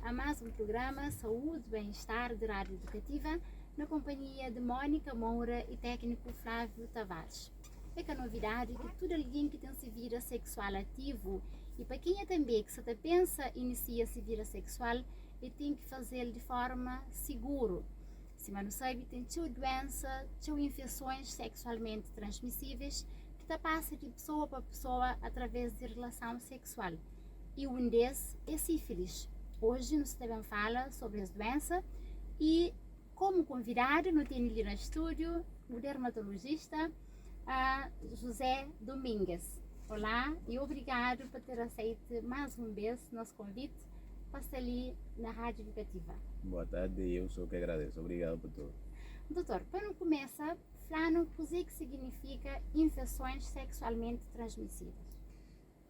a mais um programa Saúde e Bem-Estar de Rádio Educativa, na companhia de Mônica Moura e técnico Flávio Tavares. É que a novidade é que todo alguém que tem se vida sexual ativo e para quem é também que se pensa inicia se vida sexual, ele tem que fazer de forma segura. Se não sabe, tem doença, infecções sexualmente transmissíveis que passa de pessoa para pessoa através de relação sexual. E um desses é sífilis. Hoje nós também fala sobre essa doença e como convidado não tem ali no estúdio o dermatologista José Domingues. Olá e obrigado por ter aceito mais uma vez nosso convite para estar ali na Rádio Educativa. Boa tarde, eu sou que agradeço. Obrigado por tudo. Doutor, para não começar, falando o que significa infecções sexualmente transmissíveis.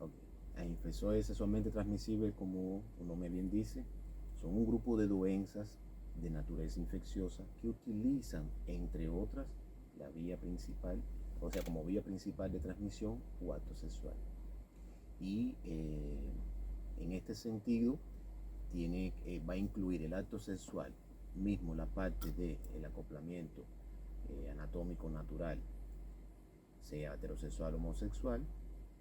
Okay. As infecções sexualmente transmissíveis, como o nome bem diz, são um grupo de doenças de natureza infecciosa que utilizam, entre outras, a via principal, ou seja, como via principal de transmissão, o acto sexual. E en este sentido, va a incluir el acto sexual, mismo la parte del acoplamiento anatómico natural, sea heterosexual o homosexual,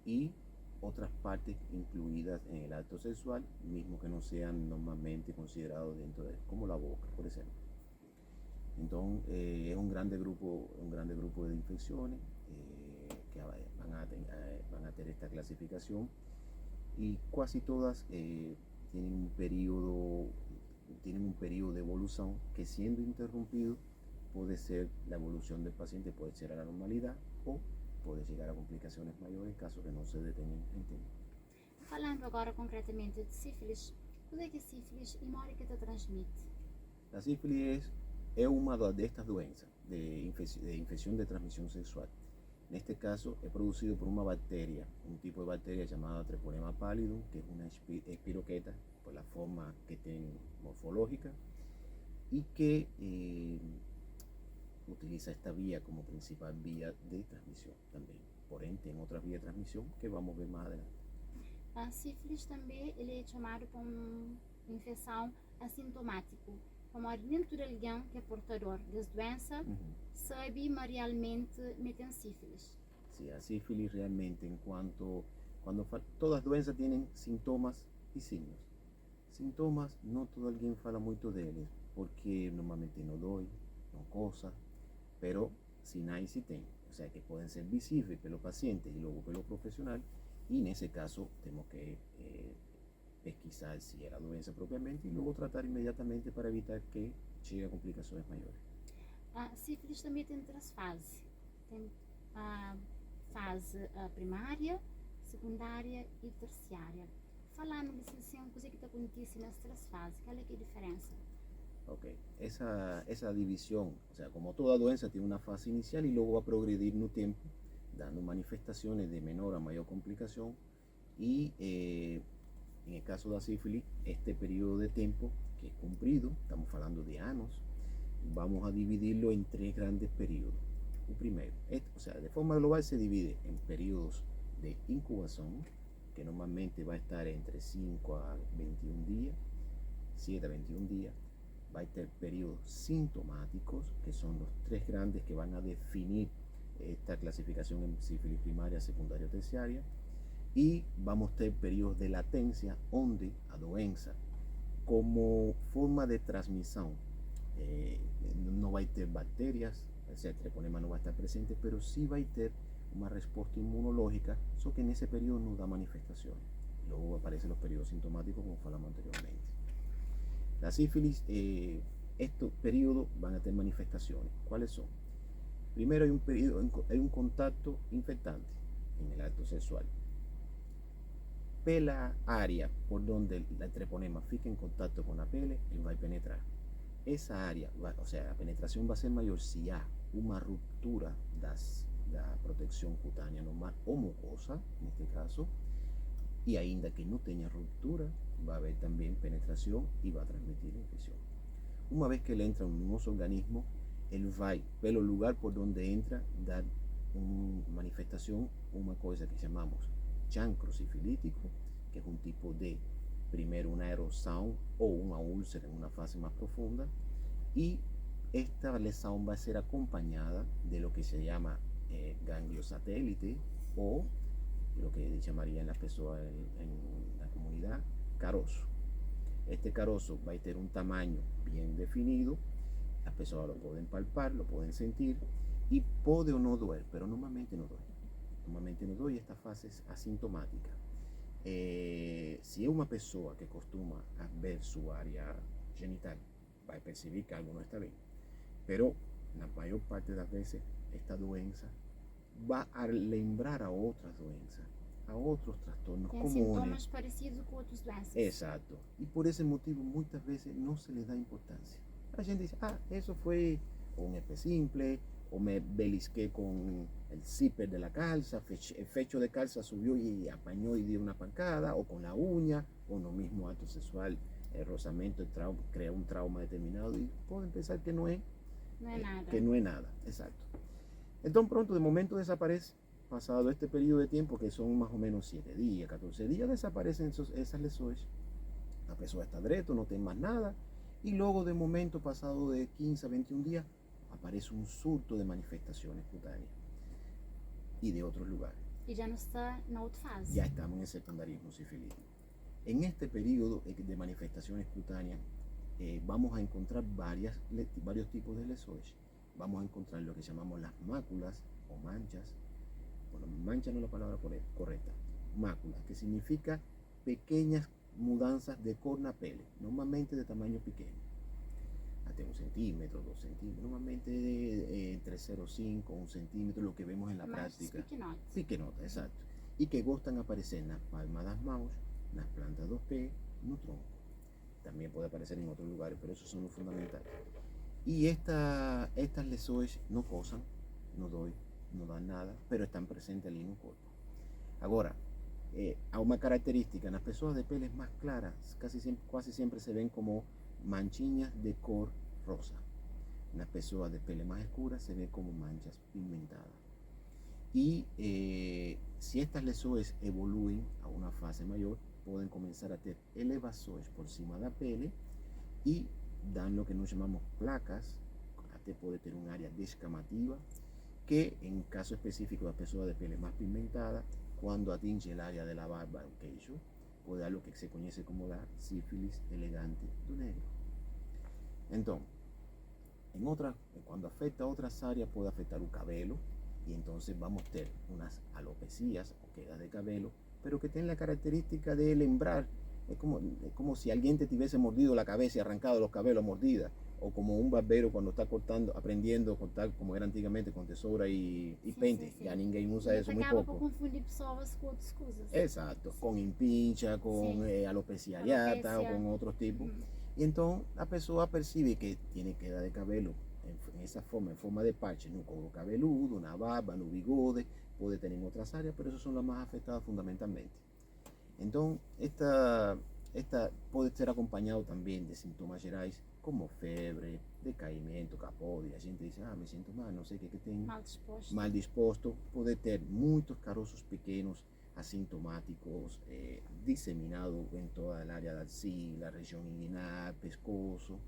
y otras partes incluidas en el acto sexual, mismo que no sean normalmente considerados dentro de, como la boca, por ejemplo. Entonces, es un grande grupo de infecciones que van a tener esta clasificación, y casi todas tienen un periodo de evolución que, siendo interrumpido, puede ser la evolución del paciente, puede ser a la normalidad o puede llegar a complicaciones mayores en caso que no se detengan en tiempo. Falando agora concretamente de sífilis, o que é sífilis e como que te transmite? La sífilis es una de estas doenças de infección de transmisión sexual. En este caso es producido por una bacteria, un tipo de bacteria llamada Treponema pallidum, que es una espiroqueta por la forma que tiene morfológica, y que utiliza esta vía como principal vía de transmisión también. Por ende, en otras vías de transmisión que vamos a ver más adelante. A sífilis também ele é chamado como infecção assintomática. Como nem todo alguém que é portador dessa doença sabe realmente tem sífilis. Sí, a sífilis realmente cuando todas doenças tienen síntomas y signos. Síntomas, no todo alguien fala mucho de ellos, porque normalmente no dói, no cosa, pero sinais sí tem. O sea que pueden ser visibles pelo paciente y luego pelo profesional, y en ese caso tenemos que pesquisar si era doença propiamente y luego tratar inmediatamente para evitar que llegue a complicaciones mayores. A sífilis também tem três fases. Tem a fase primária, secundária e terciária. Falando de licenciação, o que está acontecendo nessas três fases? Qual é a diferença? Ok, esa división, o sea, como toda doença tiene una fase inicial y luego va a progredir en un tiempo, dando manifestaciones de menor a mayor complicación, y en el caso de la sífilis, este periodo de tiempo que es cumplido, estamos hablando de años, vamos a dividirlo en tres grandes periodos. El primero, o sea, de forma global se divide en periodos de incubación, que normalmente va a estar entre 5 a 21 días, 7 a 21 días. Va a tener periodos sintomáticos, que son los tres grandes que van a definir esta clasificación en sífilis primaria, secundaria o terciaria. Y vamos a tener periodos de latencia, donde a doença, como forma de transmisión, no va a tener bacterias, el treponema no va a estar presente, pero sí va a tener una respuesta inmunológica, solo que en ese periodo no da manifestaciones. Luego aparecen los periodos sintomáticos, como hablamos anteriormente. La sífilis, estos periodos van a tener manifestaciones. ¿Cuáles son? Primero hay un contacto infectante en el acto sexual. Pela área por donde el treponema fica en contacto con la pele, él va a penetrar. Esa área, o sea, la penetración va a ser mayor si hay una ruptura de la protección cutánea normal o mucosa, en este caso, y ainda que no tenga ruptura, va a haber también penetración y va a transmitir la infección. Una vez que él entra en un organismo, él va, pelo lugar por donde entra, dar una manifestación, una cosa que llamamos chancro sifilítico, que es un tipo de primero una erosão o una úlcera en una fase más profunda, y esta lesión va a ser acompañada de lo que se llama ganglio satélite, o lo que llamaría en la persona en la comunidad carozo. Este carozo va a tener un tamaño bien definido, las personas lo pueden palpar, lo pueden sentir, y puede o no doler, pero normalmente no duele. Normalmente no duele, esta fase es asintomática. Si es una persona que acostuma a ver su área genital, va a percibir que algo no está bien. Pero la mayor parte de las veces esta doença va a lembrar a otras doenças, a otros trastornos Tem comunes. sintomas parecidos com outras doenças. Exacto. Y por ese motivo muchas veces no se le da importancia. La gente dice, eso fue un herpes simple, o me belisqué con el zipper de la calza, el fecho de calza subió y apañó y dio una pancada, o con la uña, o lo mismo acto sexual, el rozamiento crea un trauma determinado, y pueden pensar que no es, nada. que no es nada, exacto. Entonces pronto de momento desaparece, pasado este periodo de tiempo, que son más o menos 7 días, 14 días, desaparecen esas lesiones, la persona está derecho, no tiene más nada, y luego de momento, pasado de 15 a 21 días, aparece un surto de manifestaciones cutáneas y de otros lugares. E já não está na outra fase. Ya estamos en el secundarismo sifilítico. En este periodo de manifestaciones cutáneas vamos a encontrar varios tipos de lesiones. Vamos a encontrar lo que llamamos las máculas o manchas. Bueno, mancha no es la palabra correcta. Máculas, que significa pequeñas mudanzas de cornapele, normalmente de tamaño pequeño, hasta 1 centímetro, 2 centímetros, normalmente entre 0,5 1 centímetro, lo que vemos en la práctica. Pequenotas, exacto. Y que gustan aparecer en las palmas de las manos, en las plantas de los pies, en el tronco. También puede aparecer en otros lugares, pero esos son los fundamentales. Y estas lesiones no cosan, no dan nada, pero están presentes en el cuerpo. Ahora, a una característica, en las personas de peles más claras, casi siempre se ven como manchiñas de color rosa. En las personas de pele más escura se ven como manchas pigmentadas. Y si estas lesiones evoluyen a una fase mayor, pueden comenzar a tener elevaciones por encima de la pele y dan lo que nos llamamos placas, hasta puede tener un área descamativa, que en caso específico de las personas de pele más pigmentada, cuando atinge el área de la barba o queixo, puede dar lo que se conoce como la sífilis elegante do negro. Entonces, cuando afecta a otras áreas, puede afectar el cabello, y entonces vamos a tener unas alopecias o quedas de cabello, pero que tienen la característica de lembrar. Es como si alguien te tuviese mordido la cabeza y arrancado los cabellos a mordida, o como un barbero cuando está aprendiendo a cortar, como era antiguamente, con tesoura y pente. Ya ninguém usa eso muy acaba poco. por confundir pessoas com outras coisas. Exacto, con impincha, con alopecia areata o con otros tipos. Y entonces la persona percibe que tiene queda de cabello en esa forma, en forma de parche, en un cuero cabeludo, una barba, en un bigode, puede tener en otras áreas, pero esas son las más afectadas fundamentalmente. Entonces, esta puede ser acompañado también de síntomas gerais como febre, decaimiento, capode. La gente dice, me siento mal, no sé qué tengo. Mal dispuesto. Puede tener muchos carozos pequeños asintomáticos diseminados en toda el área de axila, región inguinal, pescozo.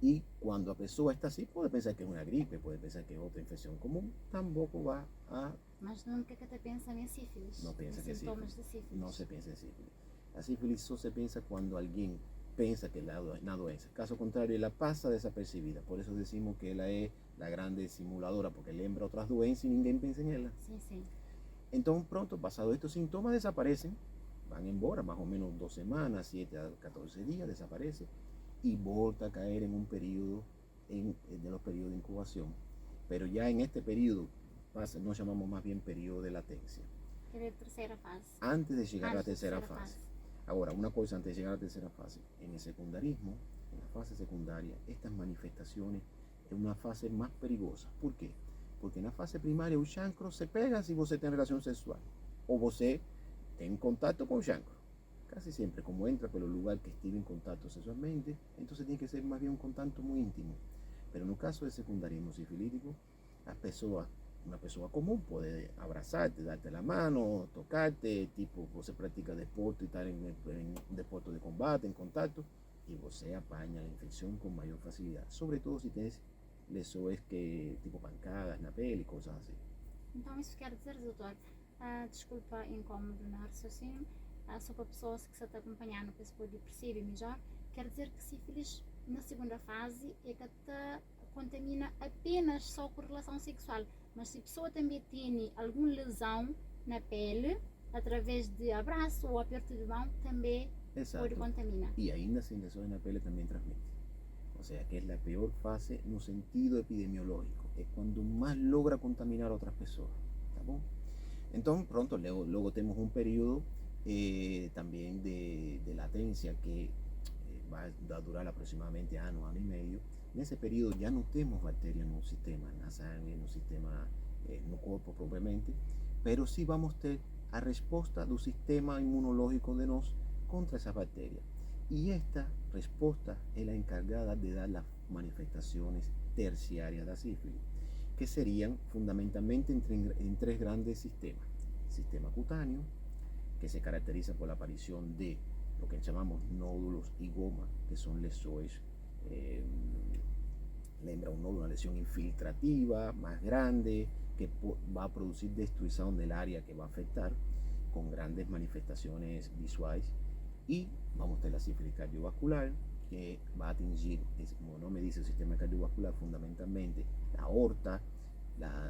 Y cuando la persona está así, puede pensar que es una gripe, puede pensar que es otra infección común, tampoco va a... Mas nunca que te piensa en sífilis. No piensa que es sintomas de sífilis. No se piensa en sífilis. La sífilis solo se piensa cuando alguien piensa que es una doença. Caso contrario, la pasa desapercibida. Por eso decimos que ella es la grande simuladora, porque lembra otras doenças y ninguém piensa en ella. Sí. Entonces, pronto, pasado estos síntomas, desaparecen, van embora, más o menos 2 semanas, 7 a 14 días, desaparece y vuelve a caer en un periodo de los periodos de incubación. Pero ya en este periodo nos llamamos más bien periodo de latencia. Que es la tercera fase. Antes de llegar a la tercera fase. Ahora, una cosa antes de llegar a la tercera fase. En el secundarismo, en la fase secundaria, estas manifestaciones es una fase más peligrosa. ¿Por qué? Porque en la fase primaria el chancro se pega si usted tiene relación sexual o usted tiene contacto con el chancro. Casi siempre, como entra por el lugar que esté en contacto sexualmente, entonces tiene que ser más bien un contacto muy íntimo. Pero en el caso del secundarismo sifilítico, las personas una persona común puede abrazarte, darte la mano, tocarte, tipo, você practica deporte y estar en deporte de combate, en contacto, y você apaña la infección con mayor facilidad, sobre todo si tienes lesões que, tipo pancadas na pele e coisas assim. Então isso quer dizer, doutor, desculpa incômodo no raciocínio, só para pessoas que se estão acompanhando para se poder perceber melhor, quer dizer que sífilis na segunda fase é que te contamina apenas só com relação sexual, mas se a pessoa também tem alguma lesão na pele, através de abraço ou aperto de mão, também pode contaminar. Y ainda sin lesões na pele también transmite. O sea que es la peor fase en un sentido epidemiológico. Es cuando más logra contaminar a otras personas. ¿Tá bom? Entonces, pronto, luego tenemos un periodo también de latencia que va a durar aproximadamente año y medio. En ese periodo ya no tenemos bacterias en un sistema, en la sangre, en un sistema, no corpo propiamente, pero sí vamos a tener a respuesta del sistema inmunológico de nos contra esas bacterias. Y esta respuesta es la encargada de dar las manifestaciones terciarias de la sífilis, que serían fundamentalmente en tres grandes sistemas. Sistema cutáneo, que se caracteriza por la aparición de lo que llamamos nódulos y goma, que son lesões, lembra un nódulo, una lesión infiltrativa más grande, que va a producir destrucción del área que va a afectar, con grandes manifestaciones visuales. Y vamos a tener la sífilis cardiovascular, que va a atingir, como no me dice el sistema cardiovascular, fundamentalmente la aorta,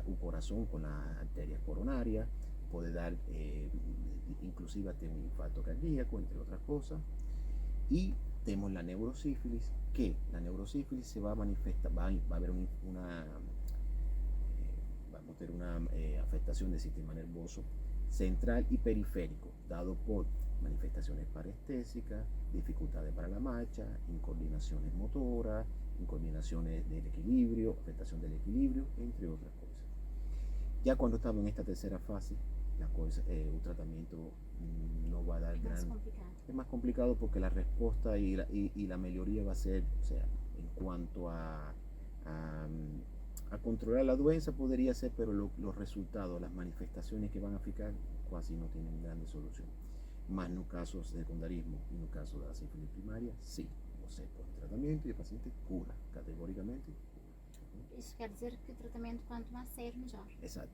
un corazón con las arterias coronarias, puede dar inclusive hasta un infarto cardíaco, entre otras cosas. Y tenemos la neurosífilis, que la neurosífilis se va a manifestar, va a haber vamos a tener una afectación del sistema nervioso central y periférico, dado por manifestaciones parestésicas, dificultades para la marcha, incoordinaciones motoras, incoordinaciones del equilibrio, afectación del equilibrio, entre otras cosas. Ya cuando estamos en esta tercera fase, un tratamiento no va a dar es más complicado porque la respuesta y la mejoría va a ser, o sea, en cuanto a controlar la doença podría ser, pero los resultados, las manifestaciones que van a ficar casi no tienen grandes solución. Más en los casos de secundarismo y en los casos de la sífilis primaria, sí, você põe tratamento y el paciente cura, categóricamente cura. Isso quer dizer que o tratamento quanto mais sério, melhor. Exato.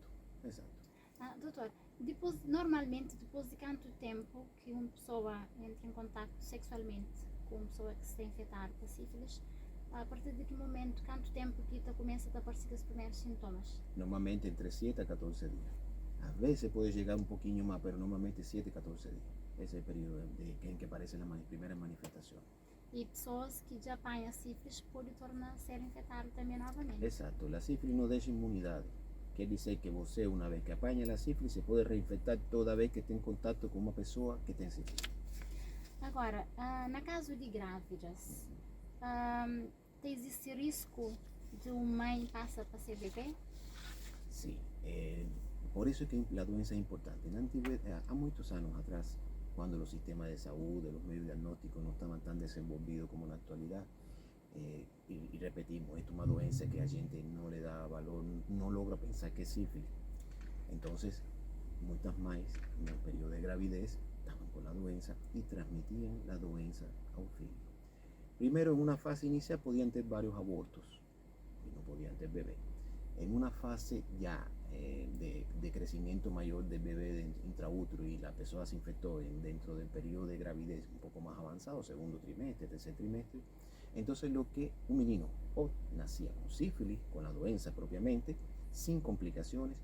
Doutor, normalmente depois de quanto tempo que uma pessoa entra em contato sexualmente com uma pessoa que se tem infectado por sífilis, a partir de que momento, quanto tempo que começa a aparecer os primeiros sintomas? Normalmente entre 7 a 14 días. A veces puede llegar un poquito más, pero normalmente 7 a 14 días. Ese es el periodo en que aparecen las primeras manifestaciones. E pessoas que já apanham sífilis podem tornar a ser infectadas também novamente. Exacto, la sífilis no deja inmunidad. Quiere decir que você, una vez que apaña la sífilis, se puede reinfectar toda vez que esté en contacto con una persona que tem sífilis. Agora, na caso de grávidas, existe risco de uma mãe passar para ser bebê? Sí, por eso es que la doença es importante. Há muchos años atrás, cuando los sistemas de salud, de los medios diagnósticos no estaban tan desenvolvidos como en la actualidad, y repetimos, esto es una doença que a gente no le da valor, no logra pensar que es sífilis. Entonces, muchas mães en el periodo de gravidez estaban con la doença y transmitían la doença a un filho. Primero, en una fase inicial podían tener varios abortos y no podían tener bebé. En una fase ya de crecimiento mayor del bebé intraútero y la persona se infectó dentro del periodo de gravidez un poco más avanzado, segundo trimestre, tercer trimestre, entonces lo que un menino o nacía con sífilis, con la doença propiamente, sin complicaciones,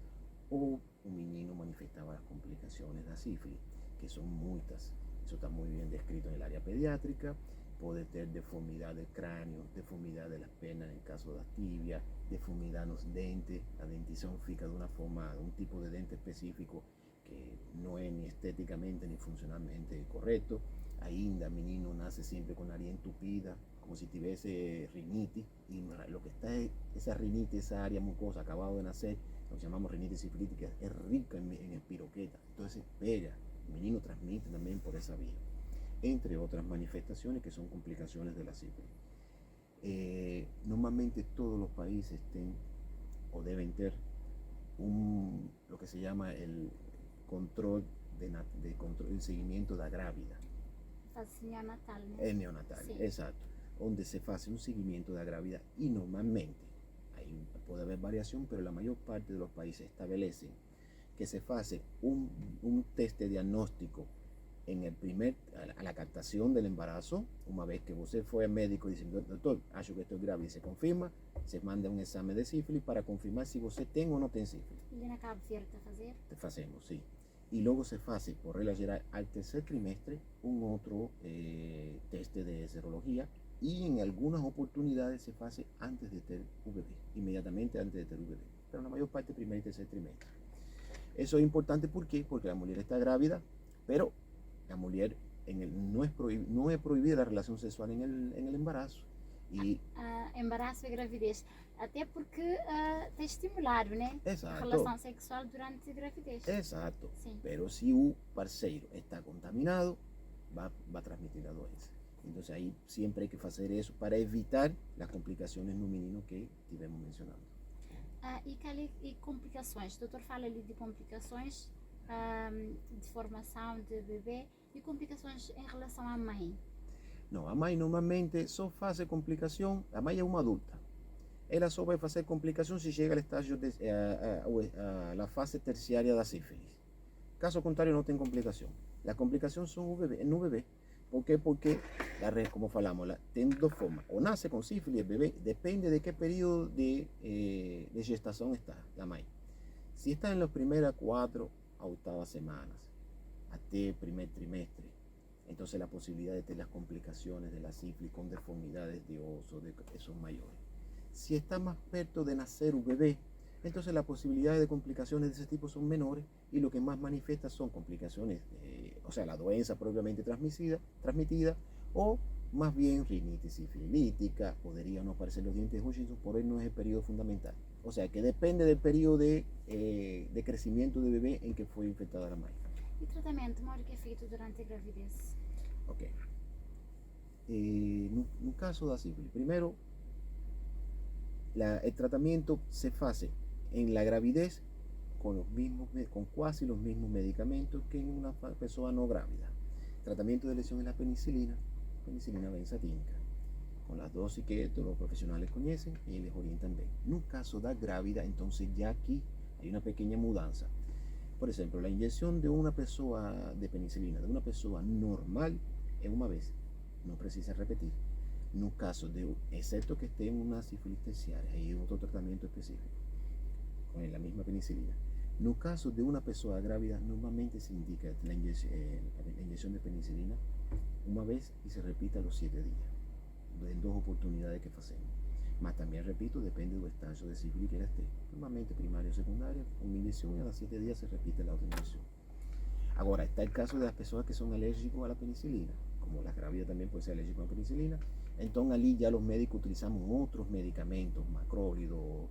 o un menino manifestaba las complicaciones de la sífilis, que son muchas. Eso está muy bien descrito en el área pediátrica. Puede tener deformidad del cráneo, deformidad de las piernas en el caso de las tibias, deformidad en los dientes, la dentición fica de una forma, de un tipo de dente específico que no es ni estéticamente ni funcionalmente correcto. Ainda el menino nace siempre con nariz entupida, como si tuviese rinitis, y lo que está es esa rinitis, esa área mucosa acabado de nacer, lo que llamamos rinitis sifilítica, es rica en espiroqueta, entonces pega, el menino transmite también por esa vía, entre otras manifestaciones que son complicaciones de la sífilis. Normalmente todos los países o deben tener lo que se llama el control el seguimiento da grávida. Fase neonatal, né? É neonatal, Sim. exato. Onde se faz un seguimiento da grávida y normalmente, puede haber variación, pero la mayor parte de los países establecen que se hace un test de diagnóstico a la captación del embarazo. Una vez que usted fue al médico y dice, doctor, acho que estoy grávida, y se confirma, se manda un examen de sífilis para confirmar si usted tiene o no tiene sífilis. E na Cabo Verde a fazer? Hacemos, sí. Y luego se hace, por regla general, al tercer trimestre, un otro test de serología, y en algunas oportunidades se hace antes de tener VB, inmediatamente antes de tener VB, pero la mayor parte primer y tercer trimestre. Eso es importante, ¿por qué? Porque la mujer está grávida, pero la mujer no es prohibida la relación sexual en el embarazo. E embaraço e gravidez. Até porque tem estimulado, né? Exato. A relação sexual durante a gravidez. Exacto. Sim. Pero si un parceiro está contaminado, va a transmitir la doença. Entonces ahí siempre hay que hacer eso para evitar las complicaciones no menino que estivemos mencionando. E complicações? O doutor fala ali de complicações de formação de bebê e complicações em relação à mãe. No, a mãe normalmente só faz complicação, a mãe é uma adulta. Ela só vai fazer complicação se chega ao estágio a la fase terciária da sífilis. Caso contrário, não tem complicação. As complicações são no bebê. ¿Por qué? Porque, como falamos, tem dos formas. O nace con sífilis el bebé, depende de qué periodo de gestación está la mãe. Si está en las primeras 4 a 8 semanas, hasta el primer trimestre, entonces la posibilidad de tener las complicaciones de la sífilis con deformidades de oso son mayores. Si está más perto de nacer un bebé, entonces las posibilidades de complicaciones de ese tipo son menores y lo que más manifiesta son complicaciones, o sea, la doença propiamente transmitida o más bien rinitis sifilítica, podría no aparecer los dientes de Hutchinson, por él no es el periodo fundamental. O sea, que depende del periodo de crecimiento de bebé en que fue infectada la madre. E tratamento, Mauro, que é feito durante a gravidez? Ok. No caso da sífilis, primero, el tratamiento se hace en la gravidez con casi los mismos medicamentos que en una persona no grávida. Tratamiento de lesión es la penicilina benzatínica, con las dosis que todos los profesionales conocen y les orientan bien. En un caso da grávida, entonces ya aquí hay una pequeña mudanza. Por ejemplo, la inyección de una persona de penicilina, de una persona normal, es una vez, no precisa repetir. En un caso excepto que esté en una sífilis terciaria, hay otro tratamiento específico con la misma penicilina. En un caso de una persona grávida, normalmente se indica la inyección de penicilina una vez y se repite a los 7 días, en 2 oportunidades que hacemos. Más también, repito, depende del estadio de sífilis que esté. Normalmente primaria o secundaria, una inyección y a los 7 días se repite la otra inyección. Ahora, está el caso de las personas que son alérgicos a la penicilina, como las grávidas también pueden ser alérgicos a la penicilina. Entonces, allí ya los médicos utilizamos otros medicamentos, macrólido,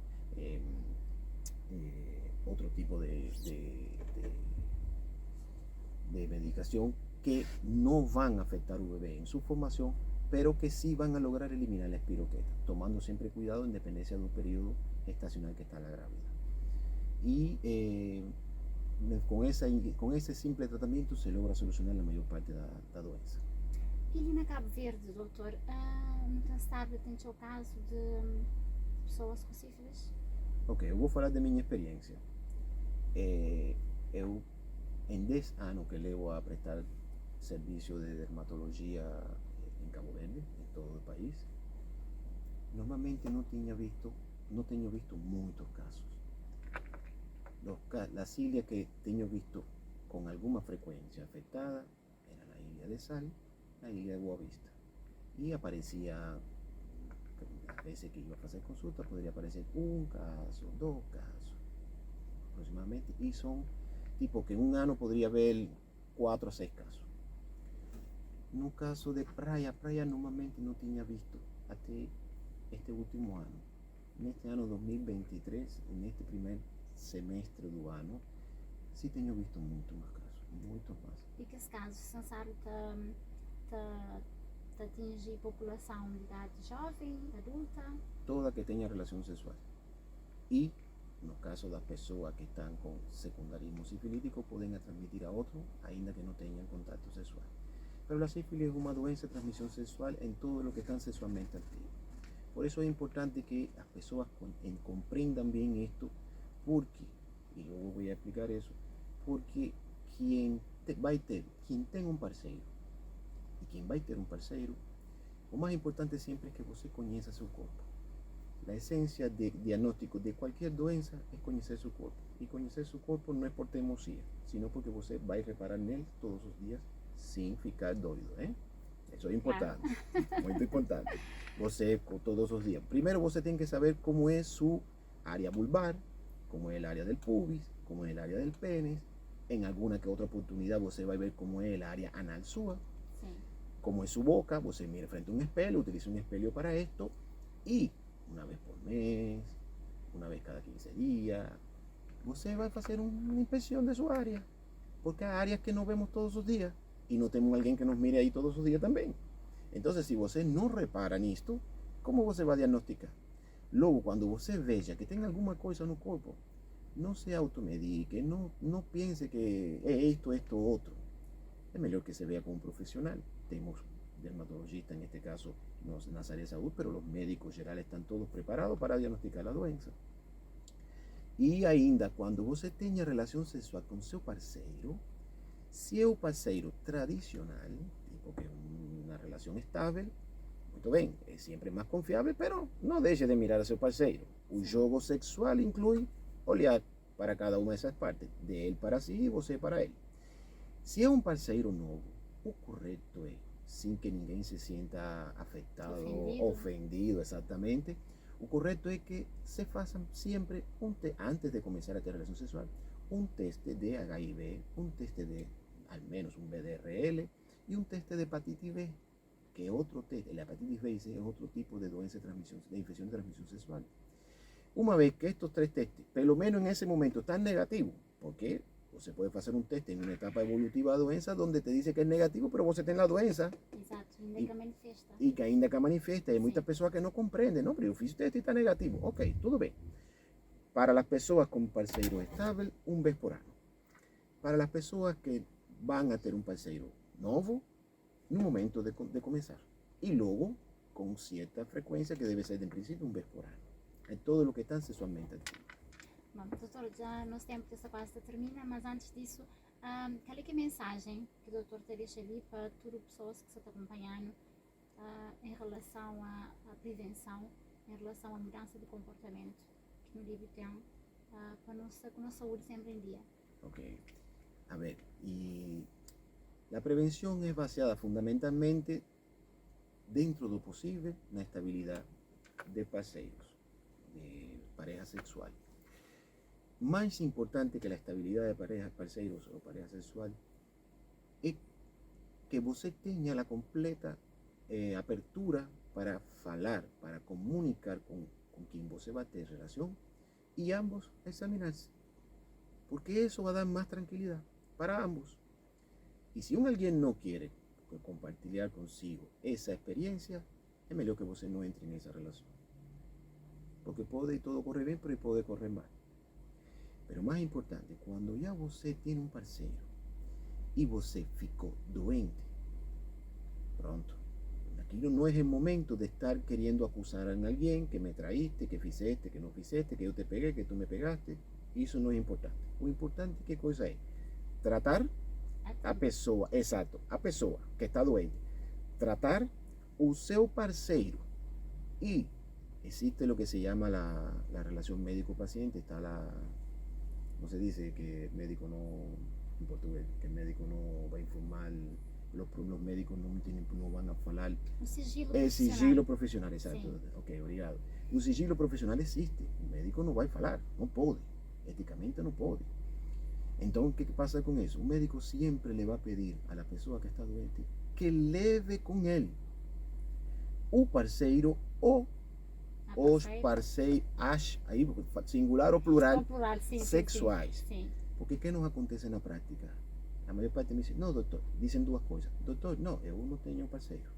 otro tipo de medicación que no van a afectar al bebé en su formación, pero que sí van a lograr eliminar la espiroqueta, tomando siempre cuidado en dependencia del periodo estacional que está la grávida. Y con ese simple tratamiento se logra solucionar la mayor parte de la doença. E ali na Cabo Verde, doutor, não tem sabe, tem o caso de pessoas com sífilis? Ok, eu vou falar da minha experiência. Eu, em 10 anos que levo a prestar servicio de dermatología en Cabo Verde, en todo el país, normalmente no tengo visto muchos casos. Las cilias que tengo visto con alguna frecuencia afectada era la ilia de Sal, la ilia de Boavista. Y aparecía, a veces que iba a hacer consulta, podría aparecer un caso, 2 casos aproximadamente, y son tipo que en un año podría haber 4 a 6 casos. No caso de praia normalmente no tenía visto hasta este último año. En este año 2023, en este primer semestre do ano, sí tenho visto muchos más casos, muchos más. E que casos sensaram atingir população de idade jovem, adulta? Toda que tenga relación sexual. Y No casos das pessoas que están con secundarismo sifilítico podem transmitir a outro, ainda que não tenham contato sexual. Pero la sífilis es una doença de transmisión sexual en todos los que están sexualmente activos. Por eso es importante que las personas comprendan bien esto, porque, y luego voy a explicar eso, porque quien tenga un parceiro y quien va a tener un parceiro, lo más importante siempre es que você conheça su cuerpo. La esencia de diagnóstico de cualquier doença es conocer su cuerpo. Y conocer su cuerpo no es por teimosia, sino porque você vai reparar en él todos los días sin ficar doido, Eso es importante, muy importante. Você, todos los días. Primero, você tem que saber cómo es su área vulvar, cómo es el área del pubis, cómo es el área del pene. En alguna que otra oportunidad, você va a ver cómo es el área anal sua, Sí. cómo es su boca. Você mira frente a un espejo, utiliza un espejo para esto. Y una vez por mes, una vez cada 15 días, você va a hacer una inspección de su área. Porque hay áreas que no vemos todos los días. Y no tenemos alguien que nos mire ahí todos los días también. Entonces, si você no repara nisto, ¿cómo você va a diagnosticar? Luego, cuando você veja que tenga alguna cosa en el cuerpo, no se automedique, no piense que es esto, otro. Es mejor que se vea con un profesional. Tenemos dermatologistas, en este caso, en las áreas de salud, pero los médicos generales están todos preparados para diagnosticar la doença. Y ainda, cuando você tenha relación sexual con seu parceiro, si es un parceiro tradicional, tipo que una relación estable, muy bien, es siempre más confiable, pero no deje de mirar a su parceiro. Un jogo sexual incluye olhar para cada una de esas partes, de él para sí y você para él. Si es un parceiro nuevo, o correcto es, sin que ninguém se sienta afectado, ofendido exactamente, o correcto es que se façam siempre antes de comenzar a tener relación sexual, un test de HIV, un test de al menos un VDRL y un test de hepatitis B, que otro test, la hepatitis B es otro tipo de doença de infección de transmisión sexual. Una vez que estos tres testes, pelo menos en ese momento, están negativos, porque se puede hacer un test en una etapa evolutiva de doença donde te dice que es negativo, pero você tem la doença. Exato, ainda que manifesta. Y que ainda que manifesta, hay muchas personas que no comprenden, no, pero yo fiz test y está negativo. Ok, todo bien. Para las personas con parceiro estable, un vez por año. Para las personas que van a tener un parceiro novo, en un momento de comenzar. Y luego, con cierta frecuencia, que debe ser en principio un vez por año. En todo lo que están sexualmente activos. Bom, doutor, já nosso tempo dessa quase termina, mas antes disso, qual é que é a mensagem que o doutor te deixa ali para todas as pessoas que estão acompanhando em relação à prevenção, em relação à mudança de comportamento que no livro tem para a nossa saúde sempre em dia? Ok. A ver, y la prevención es basada fundamentalmente, dentro de lo posible, en la estabilidad de parceiros, de pareja sexual. Más importante que la estabilidad de parejas, parceiros o pareja sexual, es que você tenha la completa apertura para falar, para comunicar con quien você va a tener relación y ambos examinarse. Porque eso va a dar más tranquilidad para ambos. Y si alguien no quiere compartir consigo esa experiencia, es mejor que você no entre en esa relación. Porque puede todo correr bien, pero puede correr mal. Pero más importante, cuando ya você tiene un parceiro y você ficou doente, pronto. Aquí no es el momento de estar queriendo acusar a alguien que me traíste, que fizeste, que no fizeste, que yo te pegué, que tú me pegaste. Eso no es importante. Lo importante, ¿qué cosa es? Tratar a pessoa, exacto, a pessoa que está doente. Tratar o seu parceiro. Y existe lo que se llama la relación médico-paciente. Está no se dice que el médico no, en portugués, que el médico no va a informar, los médicos no van a hablar. O sigilo El profissional. sigilo profesional, exacto. Sí. Ok, obrigado. O sigilo profissional existe. O médico não vai falar, não pode. Éticamente não pode. Então, ¿qué pasa con eso? Un médico siempre le va a pedir a la persona que está doente que leve con él o parceiro ou os parceiros, aí singular ou plural, Plural, sim, sexuais. Sim. Porque ¿qué nos acontece na prática? A maior parte me dice, no, doctor, dicen duas coisas. Doctor, no, eu não tenho parceiro,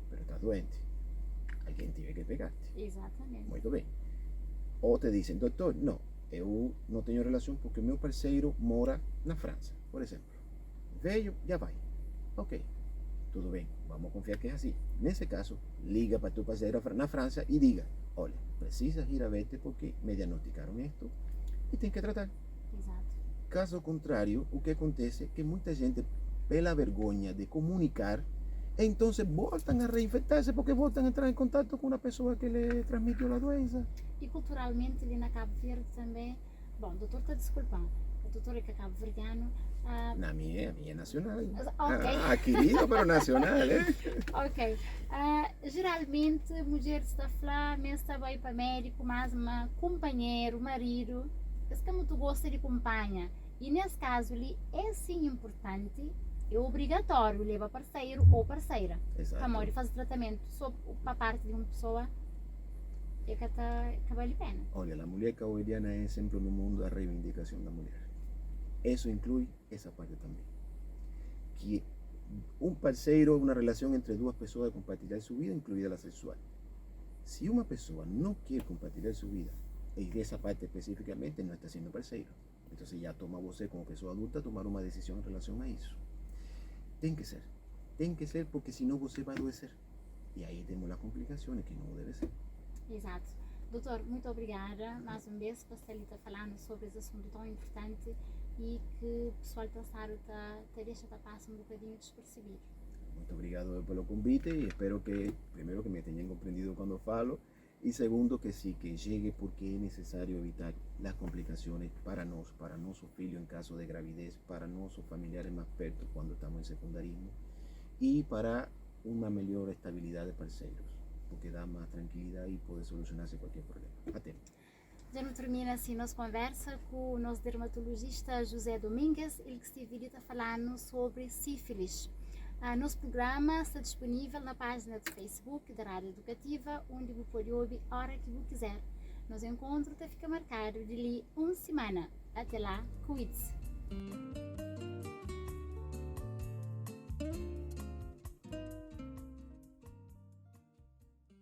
pero estás doente. Alguém tiene que pegarte. Exatamente. Muito bem. Ou te dicen, doctor, no, eu não tenho relação porque o meu parceiro mora na França, por exemplo. Veio, já vai. Ok, tudo bem, vamos confiar que é assim. Nesse caso, liga para tu parceiro na França e diga, olha, precisas ir a verte porque me diagnosticaram isto e tem que tratar. Exato. Caso contrário, o que acontece é que muita gente, pela vergonha de comunicar, então voltam a reinfectar-se porque voltam a entrar em contato com uma pessoa que lhe transmitiu a doença. E culturalmente ali na Cabo Verde também, bom, o doutor está desculpando, o doutor é que é cabo-verdiano. Na minha é nacional. Ok. Querido, pero nacional, Ok. Geralmente, mulher está lá, mas está bem para médico, mas uma companheiro, marido, esse que muito gosta de companhia. E nesse caso ali, é sim importante, é obrigatório levar parceiro ou parceira. Exato. Para fazer tratamento só para parte de uma pessoa, é que vale a pena. Olha, a mulher cauediana é sempre no mundo a reivindicação da mulher. Isso inclui essa parte também. Que um parceiro, uma relação entre duas pessoas compartilhar sua vida, incluída a sexual. Se uma pessoa não quer compartilhar sua vida, e essa parte especificamente não está sendo parceiro. Então já toma você como pessoa adulta tomar uma decisão em relação a isso. Tem que ser porque senão você vai adoecer. E aí temos as complicações que não deve ser. Exato. Doutor, muito obrigada mais uma vez por estar falando sobre esse assunto tão importante e que o pessoal pensar deixa passar um bocadinho despercebido. Muito obrigado pelo convite e espero que, primeiro, que me tenham compreendido quando falo e segundo, que sí, que llegue porque es necesario evitar las complicaciones para nuestro filho en caso de gravidez, para nuestros familiares más perto cuando estamos en secundarismo y para una mejor estabilidad de parceiros, porque dá más tranquilidad y puede solucionarse cualquier problema. Até. Já não termina assim nossa conversa com o nosso dermatologista José Domingues, ele que esteve falando sobre sífilis. Nosso programa está disponível na página do Facebook da Rádio Educativa, onde você pode ouvir a hora que você quiser. Nosso encontro fica marcado de ali uma semana. Até lá, cuide-se!